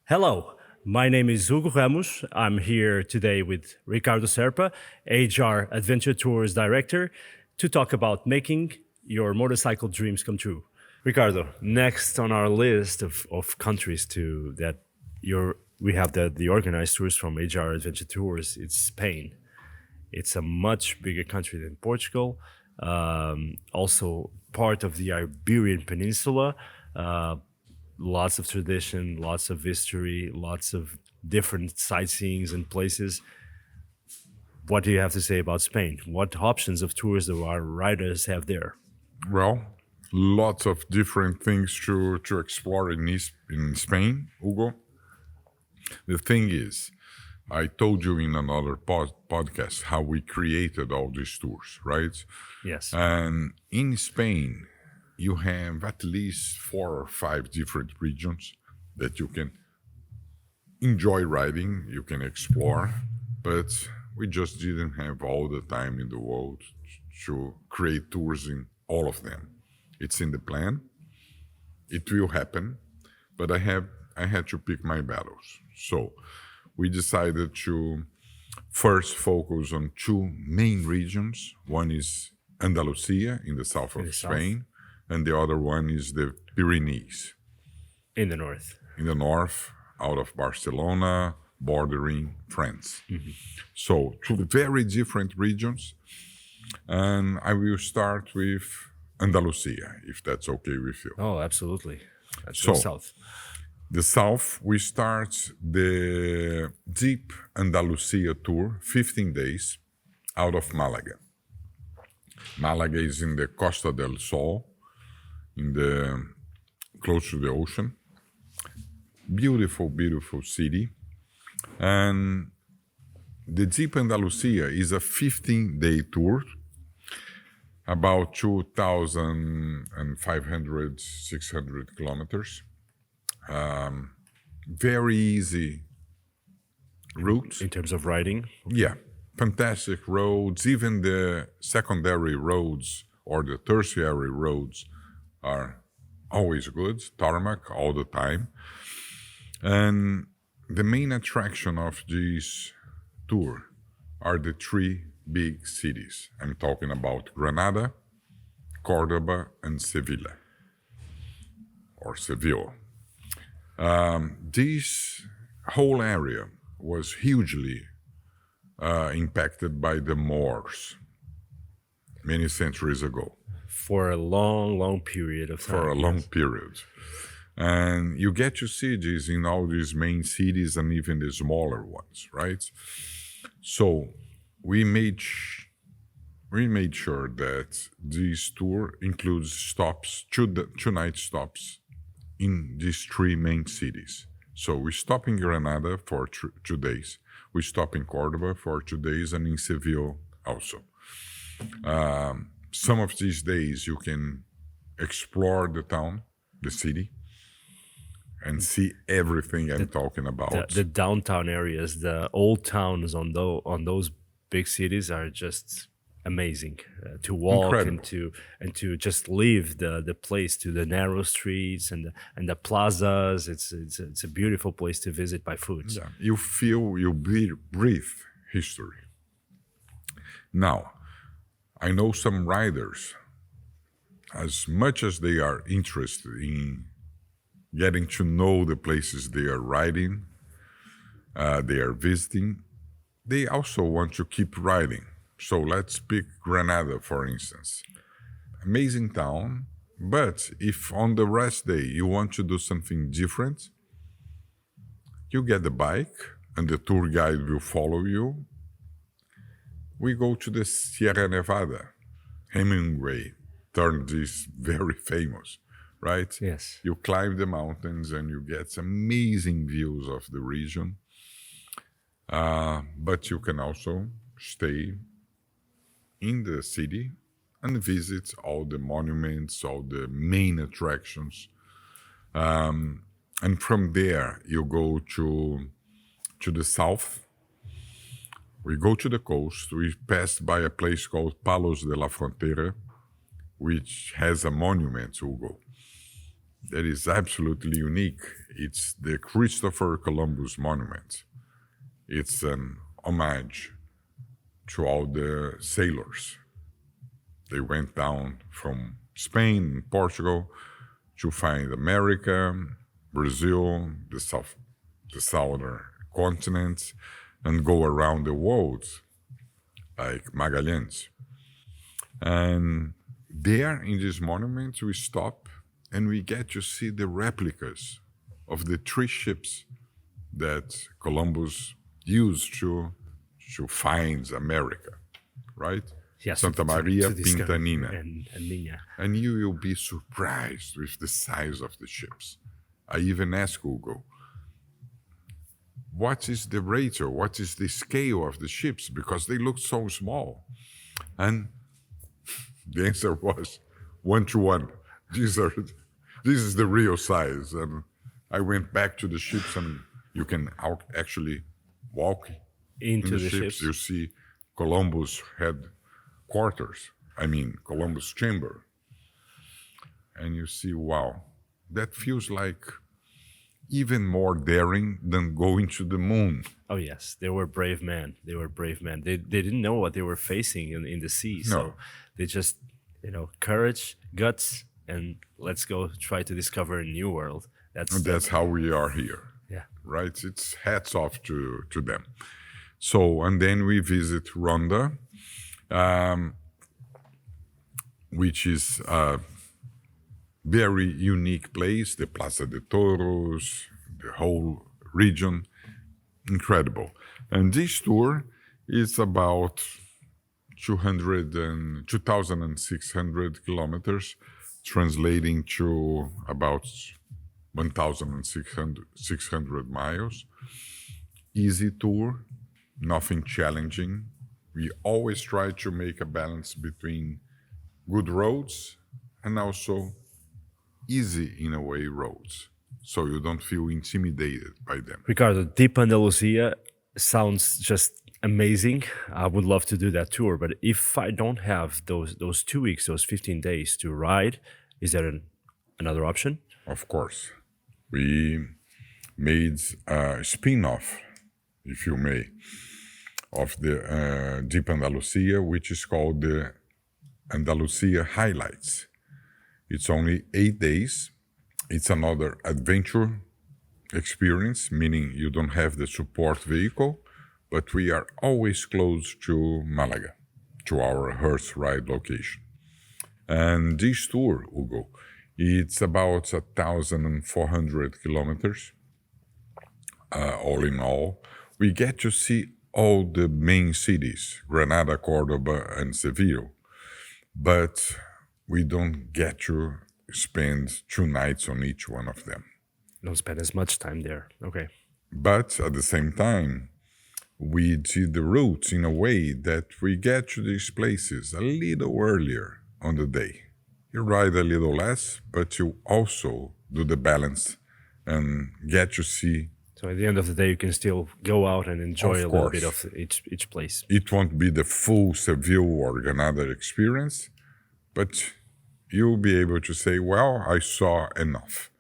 Hello, my name is Hugo Ramos. I'm here today with Ricardo Serpa, HR Adventure Tours Director, to talk about making your motorcycle dreams come true. Ricardo, next on our list of countries to that we have the organized tours from HR Adventure Tours, it's Spain. It's a much bigger country than Portugal, also part of the Iberian Peninsula. Uh, Lots of tradition, lots of history, lots of different sightseeings and places. What do you have to say about Spain? What options of tours do our riders have there? Well, lots of different things to explore in Spain, Hugo. The thing is, I told you in another podcast how we created all these tours, right? Yes. And in Spain, you have at least 4 or 5 different regions that you can enjoy riding, you can explore, but we just didn't have all the time in the world to create tours in all of them. It's in the plan. It will happen, but I had to pick my battles. So we decided to first focus on 2 main regions. One is Andalucia in the south of Spain, and the other one is the Pyrenees. In the north. In the north, out of Barcelona, bordering France. So 2 very different regions, and I will start with Andalucia, if that's okay with you. Oh, absolutely. That's So- the south. The south, we start the deep Andalucia tour, 15 days, out of Malaga. Malaga is in the Costa del Sol, close to the ocean. Beautiful, beautiful city. And the Deep Andalucia is a 15-day tour, about 2,500, 600 kilometers. Very easy routes. In terms of riding, Yeah, fantastic roads. Even the secondary roads or the tertiary roads are always good, tarmac all the time. And the main attraction of this tour are the 3 big cities. I'm talking about Granada, Cordoba, and Sevilla, or Seville. This whole area was hugely impacted by the Moors many centuries ago. for a long, long period of time. For a long period. And you get to see this in all these main cities and even the smaller ones, right? So we made sure that this tour includes stops, 2 night stops in these 3 main cities. So we stop in Granada for 2 days. We stop in Cordoba for 2 days and in Seville also. Some of these days you can explore the town, the city, and see everything I'm talking about. The downtown areas, the old towns on those big cities are just amazing to walk. Incredible. and to just leave the place, to the narrow streets and the plazas. It's a beautiful place to visit by foot. Yeah, you breathe history. Now, I know some riders, as much as they are interested in getting to know the places they are riding, they are visiting, they also want to keep riding. So let's pick Granada, for instance. Amazing town, but if on the rest day you want to do something different, you get the bike and the tour guide will follow you. We go to the Sierra Nevada. Hemingway turned this very famous, right? Yes. You climb the mountains and you get amazing views of the region. But you can also stay in the city and visit all the monuments, all the main attractions. And from there, you go to the south. We go to the coast. We passed by a place called Palos de la Frontera, which has a monument, Hugo. that is absolutely unique. It's the Christopher Columbus Monument. It's an homage to all the sailors. They went down from Spain and Portugal to find America, Brazil, the southern continents, and go around the world like Magalhães. And there in this monument, we stop and we get to see the replicas of the 3 ships that Columbus used to find America, right? Yes, Santa Maria, to discover Pinta, Nina. and Nina. And you will be surprised with the size of the ships. I even asked Hugo, what is the rate or what is the scale of the ships? Because they look so small. And the answer was 1-to-1. This is the real size. And I went back to the ships, and you can actually walk Into the ships. You see Columbus headquarters. I mean, Columbus chamber. And you see, wow, that feels like even more daring than going to the moon. Oh yes, they were brave men. They were brave men. They didn't know what they were facing in the sea. No. So they just, courage, guts, and let's go try to discover a new world. That's how we are here. Yeah. Right? It's hats off to them. So, and then we visit Ronda, which is a very unique place, the Plaza de Toros, the whole region, incredible. And this tour is about 2,600 kilometers, translating to about 1,600 miles. Easy tour, nothing challenging. We always try to make a balance between good roads and also easy, in a way, roads, so you don't feel intimidated by them. Ricardo, Deep Andalucia sounds just amazing. I would love to do that tour, but if I don't have those 2 weeks, those 15 days to ride, is there another option? Of course. We made a spin-off, if you may, of the Deep Andalucia, which is called the Andalucia Highlights. It's only 8 days. It's another adventure experience, meaning you don't have the support vehicle, but we are always close to Malaga, to our horse ride location. And this tour, Hugo, it's about 1,400 kilometers, all in all. We get to see all the main cities, Granada, Cordoba, and Seville, but we don't get to spend 2 nights on each one of them. Don't spend as much time there. Okay. But at the same time, we did the routes in a way that we get to these places a little earlier on the day. You ride a little less, but you also do the balance and get to see. So at the end of the day, you can still go out and enjoy a little bit of each place. It won't be the full Seville or Granada experience, but you'll be able to say, well, I saw enough.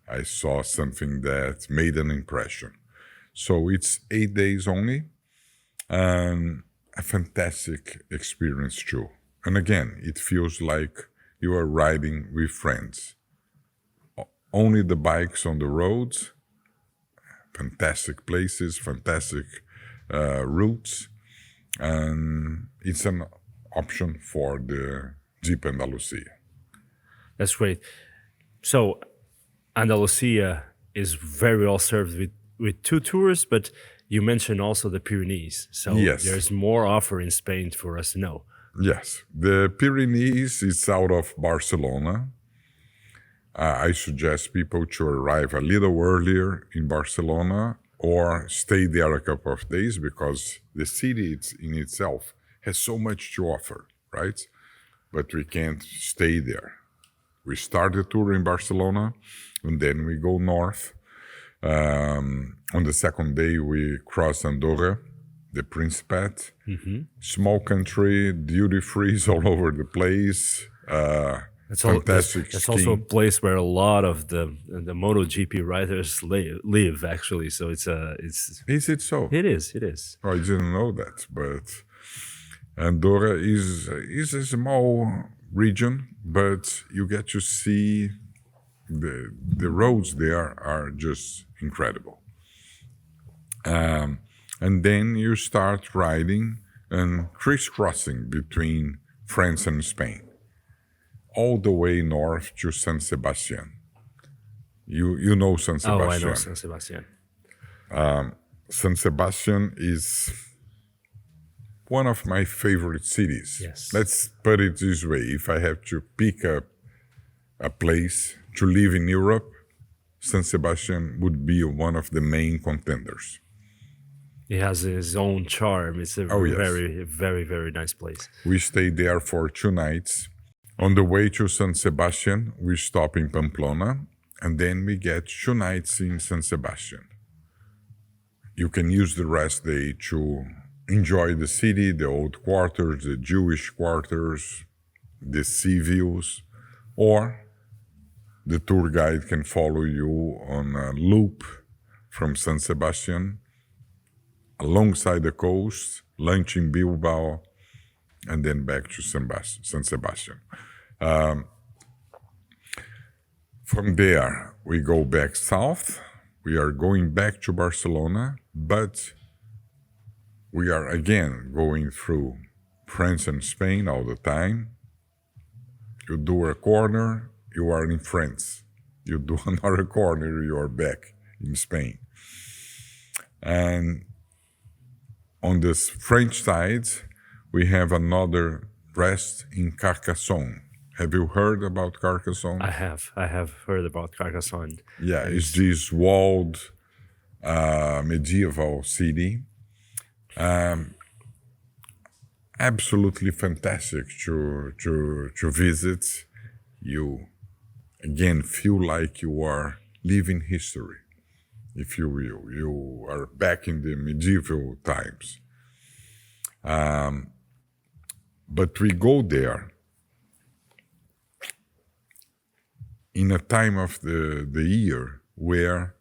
I saw something that made an impression. So it's 8 days only, and a fantastic experience too. And again, it feels like you are riding with friends. Only the bikes on the roads, fantastic places, fantastic routes, and it's an option for the Deep Andalucia. That's great. So Andalucia is very well served with 2 tours, but you mentioned also the Pyrenees. So yes, there's more offer in Spain for us to know. Yes, the Pyrenees is out of Barcelona. I suggest people to arrive a little earlier in Barcelona or stay there a couple of days, because the city in itself has so much to offer, right? But we can't stay there. We start the tour in Barcelona, and then we go north. On the second day, we cross Andorra, the Principate. Mm-hmm. Small country, duty-free all over the place. fantastic That's also a skiing. place where a lot of the MotoGP riders live actually. So Is it so? it is it is. Oh, I didn't know that, but Andorra is a small region, but you get to see the roads there are just incredible. And then you start riding and crisscrossing between France and Spain, all the way north to San Sebastian. You know San Oh, I know Sebastian. San Sebastian. San Sebastian is one of my favorite cities. Yes. Let's put it this way. If I have to pick a place to live in Europe, San Sebastian would be one of the main contenders. He has his own charm. It's a Oh, yes. very, very, very nice place. We stayed there for 2 nights. On the way to San Sebastian, we stop in Pamplona, and then we get 2 nights in San Sebastian. You can use the rest day to enjoy the city, the old quarters, the Jewish quarters, the sea views, or the tour guide can follow you on a loop from San Sebastian alongside the coast, lunch in Bilbao, and then back to San Sebastian. From there, we go back south. We are going back to Barcelona, but we are again going through France and Spain all the time. You do a corner, you are in France. You do another corner, you are back in Spain. And on this French side, we have another rest in Carcassonne. Have you heard about Carcassonne? I have heard about Carcassonne. Yeah, it's this walled medieval city. Absolutely fantastic to visit. You again feel like you are living history, if you will. You are back in the medieval times. But we go there in a time of the year where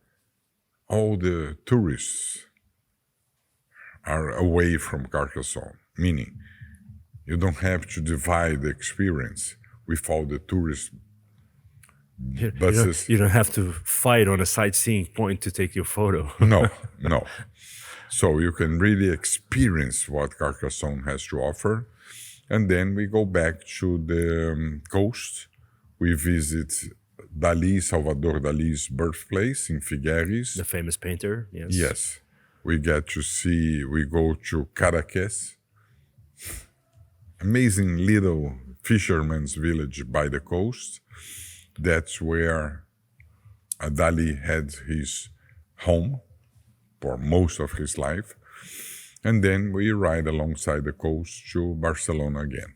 all the tourists are away from Carcassonne, meaning you don't have to divide the experience with all the tourist buses. You don't have to fight on a sightseeing point to take your photo. No. So you can really experience what Carcassonne has to offer. And then we go back to the coast. We visit Salvador Dali's birthplace in Figueres. The famous painter, yes. Yes. We go to Cadaqués, amazing little fisherman's village by the coast. That's where Dali had his home for most of his life. And then we ride alongside the coast to Barcelona again.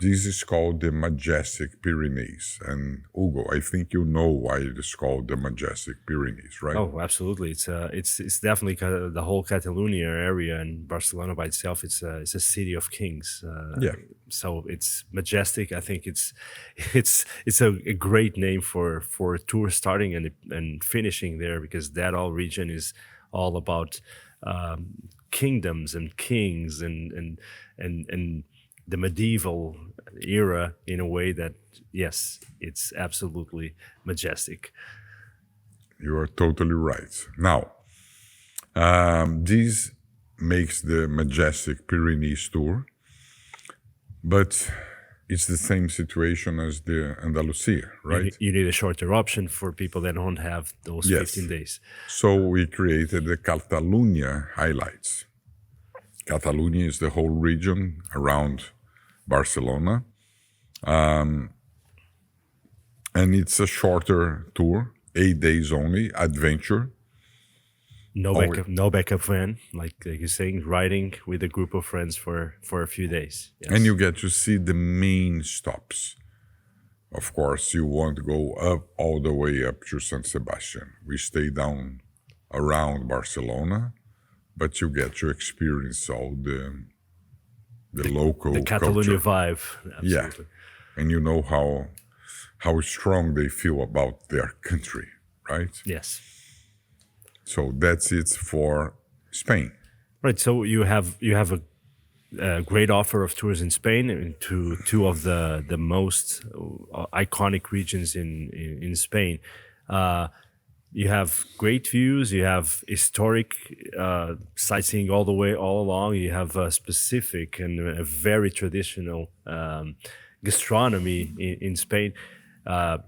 This is called the Majestic Pyrenees. And Hugo, I think you know why it is called the Majestic Pyrenees, right? Oh, absolutely. It's definitely the whole Catalonia area, and Barcelona by itself. It's a city of kings. Yeah. So it's majestic. I think it's a great name for a tour starting and finishing there, because that all region is all about kingdoms and kings and the medieval era in a way that, yes, it's absolutely majestic. You are totally right. Now, this makes the Majestic Pyrenees tour, but it's the same situation as the Andalucia, right? You need a shorter option for people that don't have those Yes. 15 days. So we created the Catalunya highlights. Catalonia is the whole region around Barcelona. And it's a shorter tour, 8 days only, adventure. No backup van, like you're saying, riding with a group of friends for a few days. Yes. And you get to see the main stops. Of course, you won't go up all the way up to San Sebastian. We stay down around Barcelona, but you get to experience all the local the Catalonia culture. vibe. Absolutely. Yeah, and you know how how strong they feel about their country, right? Yes. So that's it for Spain. Right. So you have a great offer of tours in Spain to two of the most iconic regions in Spain. Uh, you have great views. You have historic sightseeing all along. You have a specific and a very traditional gastronomy in Spain. Uh,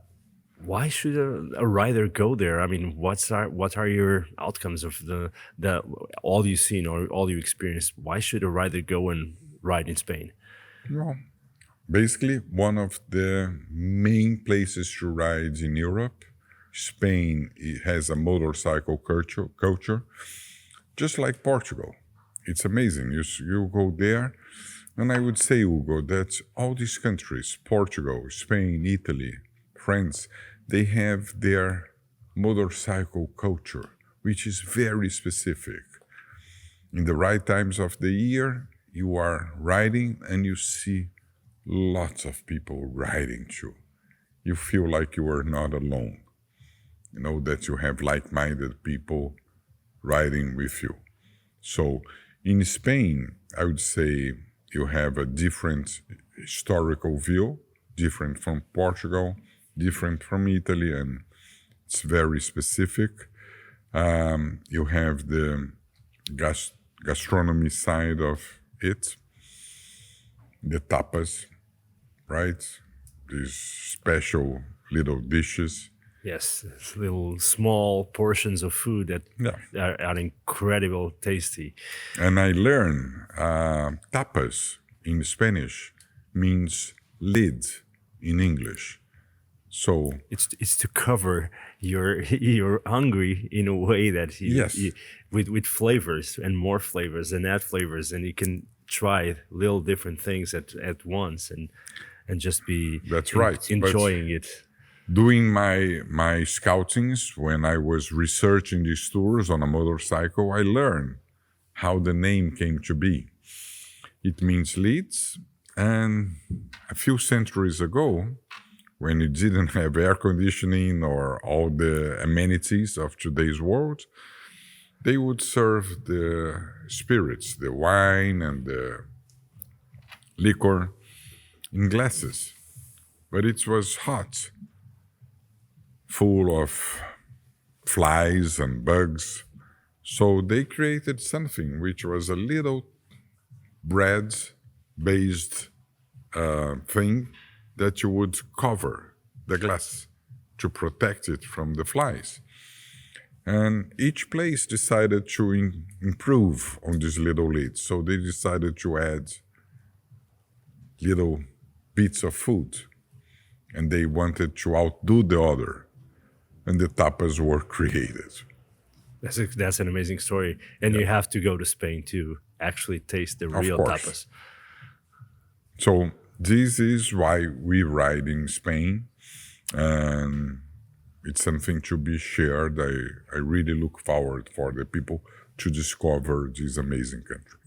why should a rider go there? I mean, what are your outcomes of the all you've seen or all you experienced? Why should a rider go and ride in Spain? Well, basically, one of the main places to ride in Europe. Spain has a motorcycle culture, just like Portugal. It's amazing. You go there, and I would say, Hugo, that all these countries, Portugal, Spain, Italy, France, they have their motorcycle culture, which is very specific. In the right times of the year, you are riding and you see lots of people riding too. You feel like you are not alone. You know that you have like-minded people riding with you. So in Spain, I would say you have a different historical view, different from Portugal, different from Italy, and it's very specific. You have the gastronomy side of it, the tapas, right? These special little dishes. Yes, it's little small portions of food that Yeah. are incredible tasty. And I learned tapas in Spanish means lid in English. So It's to cover your hungry in a way that Yes. with flavors and more flavors and add flavors, and you can try little different things at once and just be That's right, but- enjoying it. doing my scoutings, when I was researching these tours on a motorcycle, I learned how the name came to be. It means leads, and a few centuries ago, when you didn't have air conditioning or all the amenities of today's world, they would serve the spirits, the wine and the liquor in glasses. But it was hot, full of flies and bugs. So they created something which was a little bread-based thing that you would cover the glass to protect it from the flies. And each place decided to improve on these little lids. So they decided to add little bits of food. And they wanted to outdo the other. And the tapas were created. That's an amazing story, and you have to go to Spain to actually taste the real course. tapas. So this is why we ride in Spain, and it's something to be shared. I really look forward for the people to discover this amazing country.